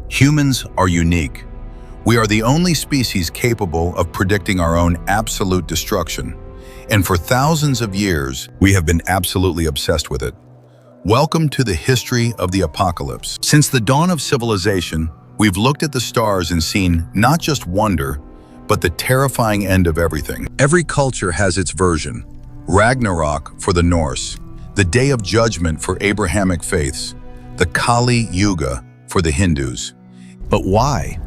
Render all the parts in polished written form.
Humans are unique. We are the only species capable of predicting our own absolute destruction. And for thousands of years, we have been absolutely obsessed with it. Welcome to the history of the apocalypse. Since the dawn of civilization, we've looked at the stars and seen not just wonder, but the terrifying end of everything. Every culture has its version. Ragnarok for the Norse, the Day of Judgment for Abrahamic faiths, the Kali Yuga for the Hindus. But why?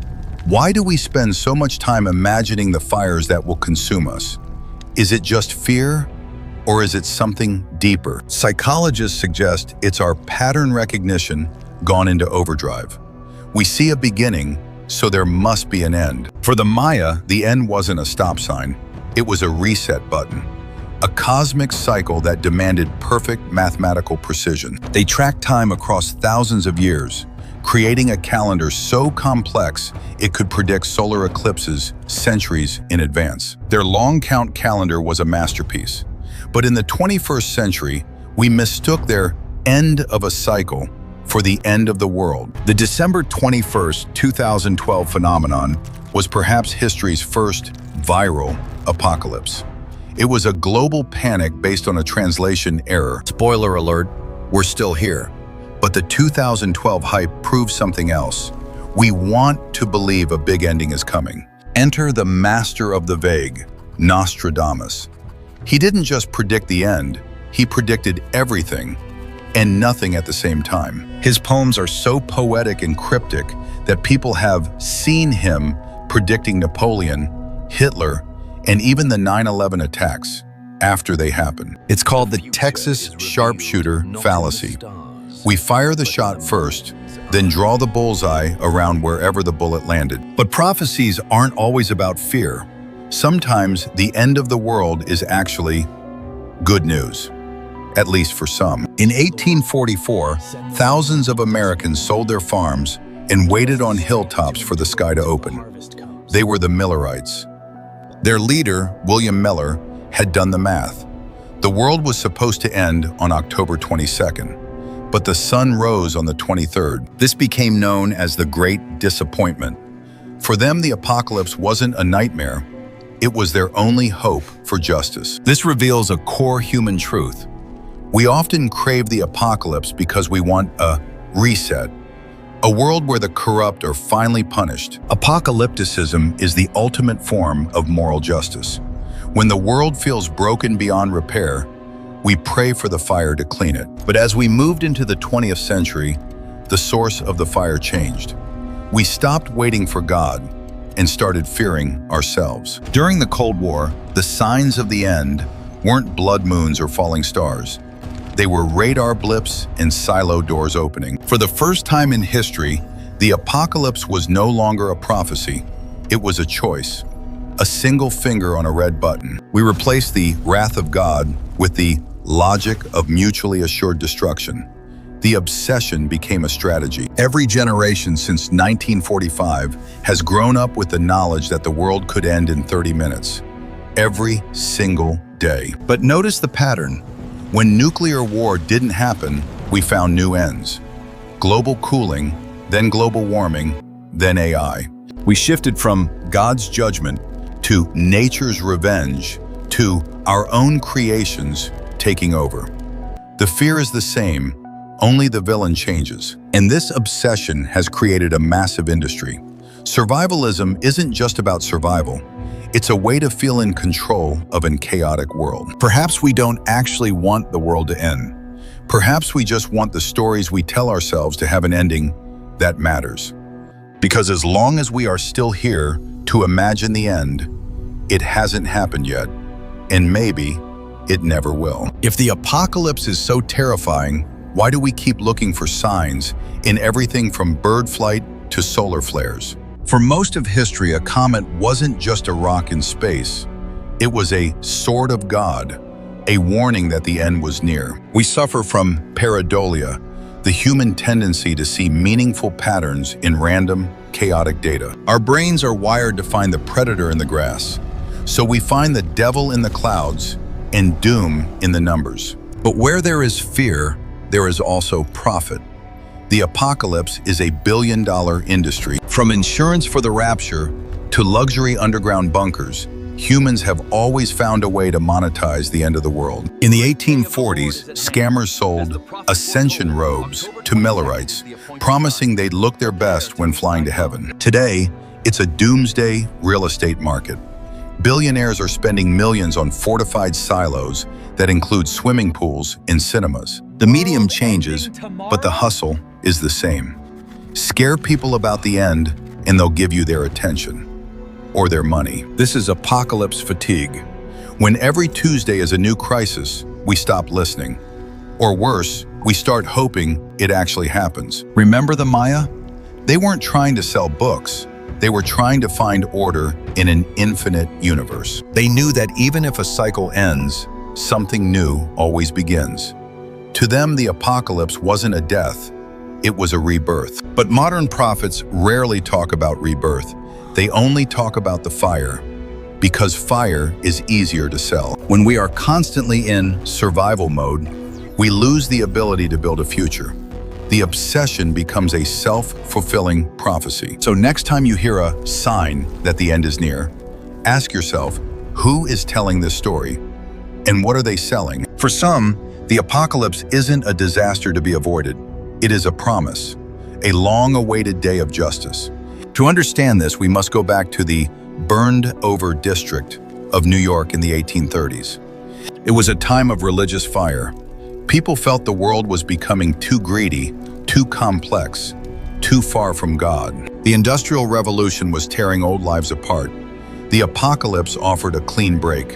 Why do we spend so much time imagining the fires that will consume us? Is it just fear, or is it something deeper? Psychologists suggest it's our pattern recognition gone into overdrive. We see a beginning, so there must be an end. For the Maya, the end wasn't a stop sign, it was a reset button. A cosmic cycle that demanded perfect mathematical precision. They tracked time across thousands of years, creating a calendar so complex it could predict solar eclipses centuries in advance. Their long count calendar was a masterpiece. But in the 21st century, we mistook their end of a cycle for the end of the world. The December 21st, 2012 phenomenon was perhaps history's first viral apocalypse. It was a global panic based on a translation error. Spoiler alert, we're still here. But the 2012 hype proved something else. We want to believe a big ending is coming. Enter the master of the vague, Nostradamus. He didn't just predict the end, he predicted everything and nothing at the same time. His poems are so poetic and cryptic that people have seen him predicting Napoleon, Hitler, and even the 9/11 attacks after they happen. It's called the Texas sharpshooter fallacy. We fire the shot first, then draw the bullseye around wherever the bullet landed. But prophecies aren't always about fear. Sometimes the end of the world is actually good news, at least for some. In 1844, thousands of Americans sold their farms and waited on hilltops for the sky to open. They were the Millerites. Their leader, William Miller, had done the math. The world was supposed to end on October 22nd. But the sun rose on the 23rd. This became known as the Great Disappointment. For them, the apocalypse wasn't a nightmare. It was their only hope for justice. This reveals a core human truth. We often crave the apocalypse because we want a reset, a world where the corrupt are finally punished. Apocalypticism is the ultimate form of moral justice. When the world feels broken beyond repair, we pray for the fire to clean it. But as we moved into the 20th century, the source of the fire changed. We stopped waiting for God and started fearing ourselves. During the Cold War, the signs of the end weren't blood moons or falling stars. They were radar blips and silo doors opening. For the first time in history, the apocalypse was no longer a prophecy. It was a choice. A single finger on a red button. We replaced the wrath of God with the logic of mutually assured destruction. The obsession became a strategy. Every generation since 1945 has grown up with the knowledge that the world could end in 30 minutes. Every single day. But notice the pattern. When nuclear war didn't happen, we found new ends. Global cooling, then global warming, then AI. We shifted from God's judgment to nature's revenge to our own creations taking over. The fear is the same, only the villain changes. And this obsession has created a massive industry. Survivalism isn't just about survival. It's a way to feel in control of a chaotic world. Perhaps we don't actually want the world to end. Perhaps we just want the stories we tell ourselves to have an ending that matters. Because as long as we are still here to imagine the end, it hasn't happened yet, and maybe it never will. If the apocalypse is so terrifying, why do we keep looking for signs in everything from bird flight to solar flares? For most of history, a comet wasn't just a rock in space. It was a sword of God, a warning that the end was near. We suffer from pareidolia, the human tendency to see meaningful patterns in random, chaotic data. Our brains are wired to find the predator in the grass, so we find the devil in the clouds and doom in the numbers. But where there is fear, there is also profit. The apocalypse is a billion-dollar industry. From insurance for the rapture to luxury underground bunkers, humans have always found a way to monetize the end of the world. In the 1840s, scammers sold ascension robes to Millerites, promising they'd look their best when flying to heaven. Today, it's a doomsday real estate market. Billionaires are spending millions on fortified silos that include swimming pools and cinemas. The medium changes, but the hustle is the same. Scare people about the end, and they'll give you their attention. Or their money. This is apocalypse fatigue. When every Tuesday is a new crisis, we stop listening. Or worse, we start hoping it actually happens. Remember the Maya? They weren't trying to sell books. They were trying to find order in an infinite universe. They knew that even if a cycle ends, something new always begins. To them, the apocalypse wasn't a death, it was a rebirth. But modern prophets rarely talk about rebirth. They only talk about the fire, because fire is easier to sell. When we are constantly in survival mode, we lose the ability to build a future. The obsession becomes a self-fulfilling prophecy. So next time you hear a sign that the end is near, ask yourself, who is telling this story? And what are they selling? For some, the apocalypse isn't a disaster to be avoided. It is a promise, a long-awaited day of justice. To understand this, we must go back to the burned-over district of New York in the 1830s. It was a time of religious fire. People felt the world was becoming too greedy, too complex, too far from God. The Industrial Revolution was tearing old lives apart. The apocalypse offered a clean break,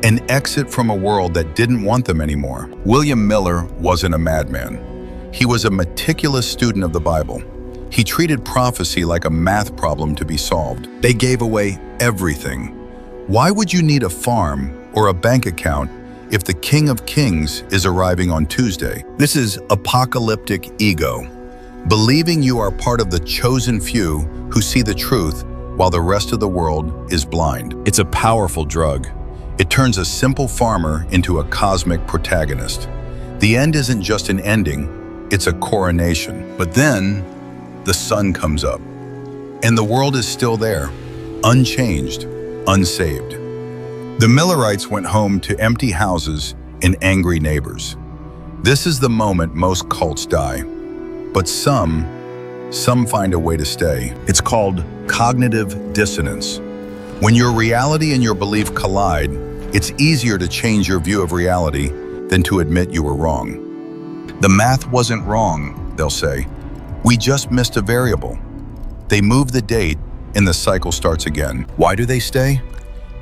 an exit from a world that didn't want them anymore. William Miller wasn't a madman. He was a meticulous student of the Bible. He treated prophecy like a math problem to be solved. They gave away everything. Why would you need a farm or a bank account if the King of Kings is arriving on Tuesday? This is apocalyptic ego, believing you are part of the chosen few who see the truth while the rest of the world is blind. It's a powerful drug. It turns a simple farmer into a cosmic protagonist. The end isn't just an ending, it's a coronation. But then, the sun comes up, and the world is still there, unchanged, unsaved. The Millerites went home to empty houses and angry neighbors. This is the moment most cults die, but some find a way to stay. It's called cognitive dissonance. When your reality and your belief collide, it's easier to change your view of reality than to admit you were wrong. The math wasn't wrong, they'll say. We just missed a variable. They move the date and the cycle starts again. Why do they stay?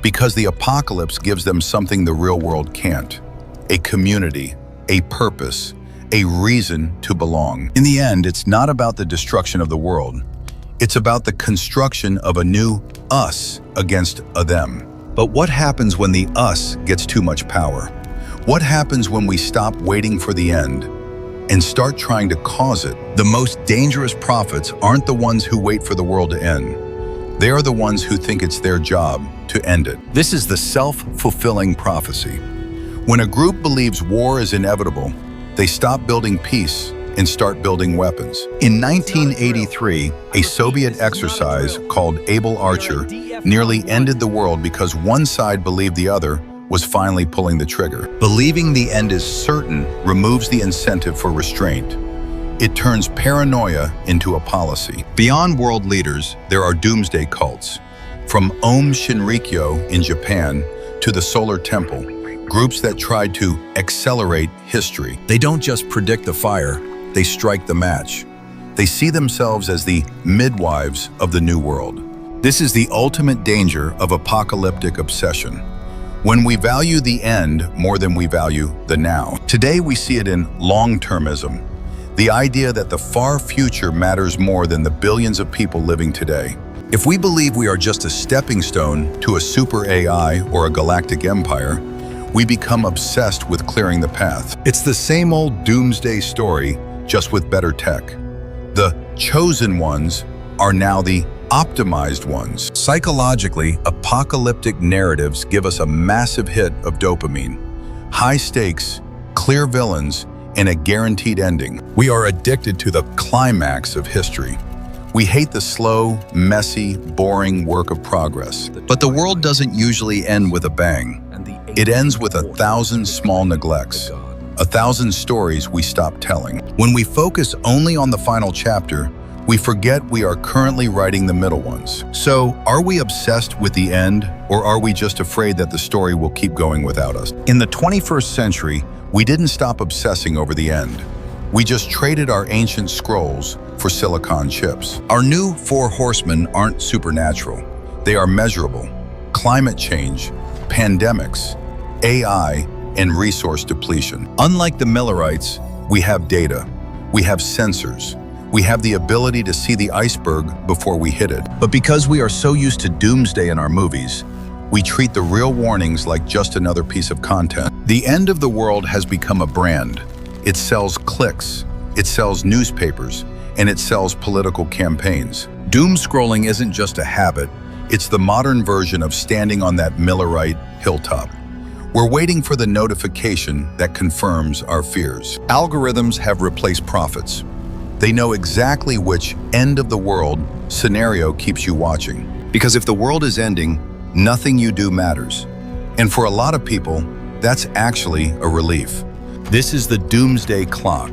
Because the apocalypse gives them something the real world can't. A community, a purpose, a reason to belong. In the end, it's not about the destruction of the world. It's about the construction of a new us against a them. But what happens when the us gets too much power? What happens when we stop waiting for the end and start trying to cause it? The most dangerous prophets aren't the ones who wait for the world to end. They are the ones who think it's their job to end it. This is the self-fulfilling prophecy. When a group believes war is inevitable, they stop building peace and start building weapons. In 1983, a Soviet exercise called Able Archer nearly ended the world because one side believed the other was finally pulling the trigger. Believing the end is certain removes the incentive for restraint. It turns paranoia into a policy. Beyond world leaders, there are doomsday cults. From Om Shinrikyo in Japan to the Solar Temple, groups that tried to accelerate history. They don't just predict the fire, they strike the match. They see themselves as the midwives of the new world. This is the ultimate danger of apocalyptic obsession. When we value the end more than we value the now. Today we see it in long-termism, the idea that the far future matters more than the billions of people living today. If we believe we are just a stepping stone to a super AI or a galactic empire, we become obsessed with clearing the path. It's the same old doomsday story, just with better tech. The chosen ones are now the optimized ones. Psychologically, apocalyptic narratives give us a massive hit of dopamine. High stakes, clear villains, and a guaranteed ending. We are addicted to the climax of history. We hate the slow, messy, boring work of progress. But the world doesn't usually end with a bang. It ends with 1,000 small neglects, 1,000 stories we stop telling. When we focus only on the final chapter, we forget we are currently writing the middle ones. So, are we obsessed with the end, or are we just afraid that the story will keep going without us? In the 21st century, we didn't stop obsessing over the end. We just traded our ancient scrolls for silicon chips. Our new four horsemen aren't supernatural. They are measurable. Climate change, pandemics, AI, and resource depletion. Unlike the Millerites, we have data. We have sensors. We have the ability to see the iceberg before we hit it. But because we are so used to doomsday in our movies, we treat the real warnings like just another piece of content. The end of the world has become a brand. It sells clicks, it sells newspapers, and it sells political campaigns. Doom scrolling isn't just a habit, it's the modern version of standing on that Millerite hilltop. We're waiting for the notification that confirms our fears. Algorithms have replaced prophets. They know exactly which end of the world scenario keeps you watching. Because if the world is ending, nothing you do matters. And for a lot of people, that's actually a relief. This is the doomsday clock.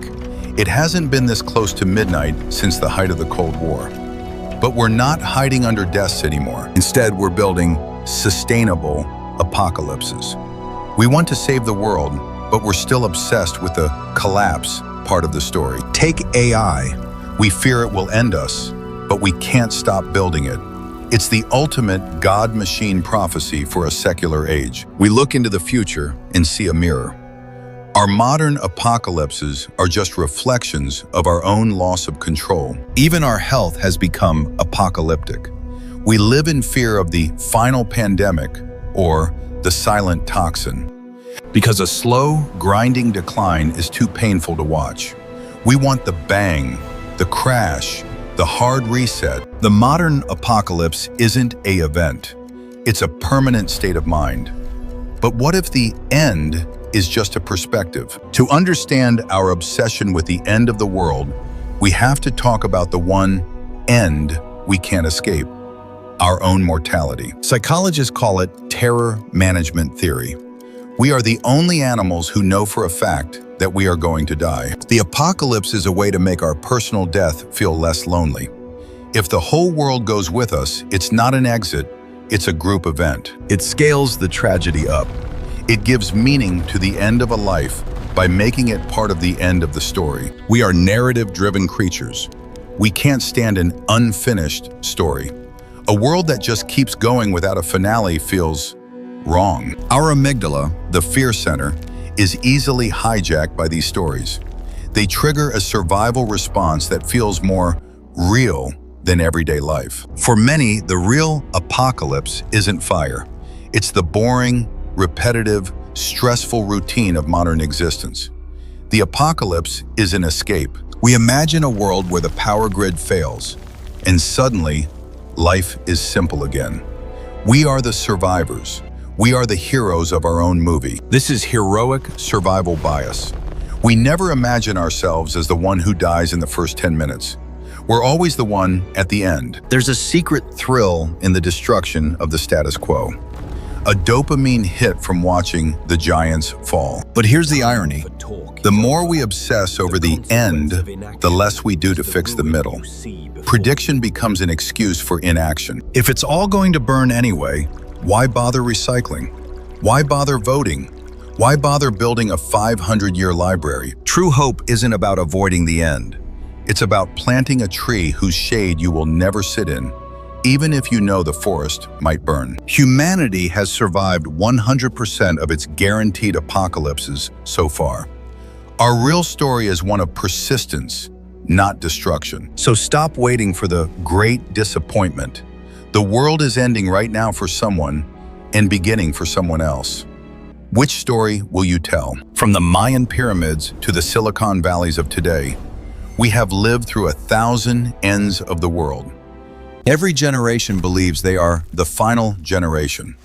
It hasn't been this close to midnight since the height of the Cold War. But we're not hiding under desks anymore. Instead, we're building sustainable apocalypses. We want to save the world, but we're still obsessed with the collapse part of the story. Take AI. We fear it will end us, but we can't stop building it. It's the ultimate God-machine prophecy for a secular age. We look into the future and see a mirror. Our modern apocalypses are just reflections of our own loss of control. Even our health has become apocalyptic. We live in fear of the final pandemic or the silent toxin. Because a slow, grinding decline is too painful to watch. We want the bang, the crash, the hard reset. The modern apocalypse isn't an event. It's a permanent state of mind. But what if the end is just a perspective? To understand our obsession with the end of the world, we have to talk about the one end we can't escape, our own mortality. Psychologists call it terror management theory. We are the only animals who know for a fact that we are going to die. The apocalypse is a way to make our personal death feel less lonely. If the whole world goes with us, it's not an exit, it's a group event. It scales the tragedy up. It gives meaning to the end of a life by making it part of the end of the story. We are narrative-driven creatures. We can't stand an unfinished story. A world that just keeps going without a finale feels wrong. Our amygdala, the fear center, is easily hijacked by these stories. They trigger a survival response that feels more real than everyday life. For many, the real apocalypse isn't fire. It's the boring, repetitive, stressful routine of modern existence. The apocalypse is an escape. We imagine a world where the power grid fails, and suddenly, life is simple again. We are the survivors. We are the heroes of our own movie. This is heroic survival bias. We never imagine ourselves as the one who dies in the first 10 minutes. We're always the one at the end. There's a secret thrill in the destruction of the status quo. A dopamine hit from watching the giants fall. But here's the irony. The more we obsess over the end, the less we do to fix the middle. Prediction becomes an excuse for inaction. If it's all going to burn anyway, why bother recycling? Why bother voting? Why bother building a 500-year library? True hope isn't about avoiding the end. It's about planting a tree whose shade you will never sit in, even if you know the forest might burn. Humanity has survived 100% of its guaranteed apocalypses so far. Our real story is one of persistence, not destruction. So stop waiting for the great disappointment. The world is ending right now for someone and beginning for someone else. Which story will you tell? From the Mayan pyramids to the Silicon Valleys of today, we have lived through 1,000 ends of the world. Every generation believes they are the final generation.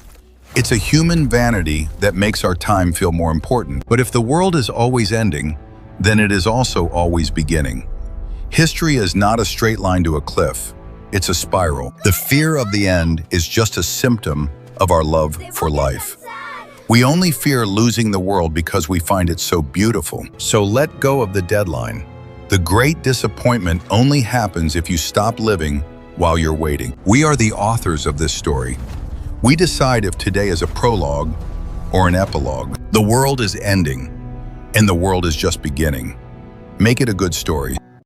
It's a human vanity that makes our time feel more important. But if the world is always ending, then it is also always beginning. History is not a straight line to a cliff. It's a spiral. The fear of the end is just a symptom of our love for life. We only fear losing the world because we find it so beautiful. So let go of the deadline. The great disappointment only happens if you stop living while you're waiting. We are the authors of this story. We decide if today is a prologue or an epilogue. The world is ending, and the world is just beginning. Make it a good story.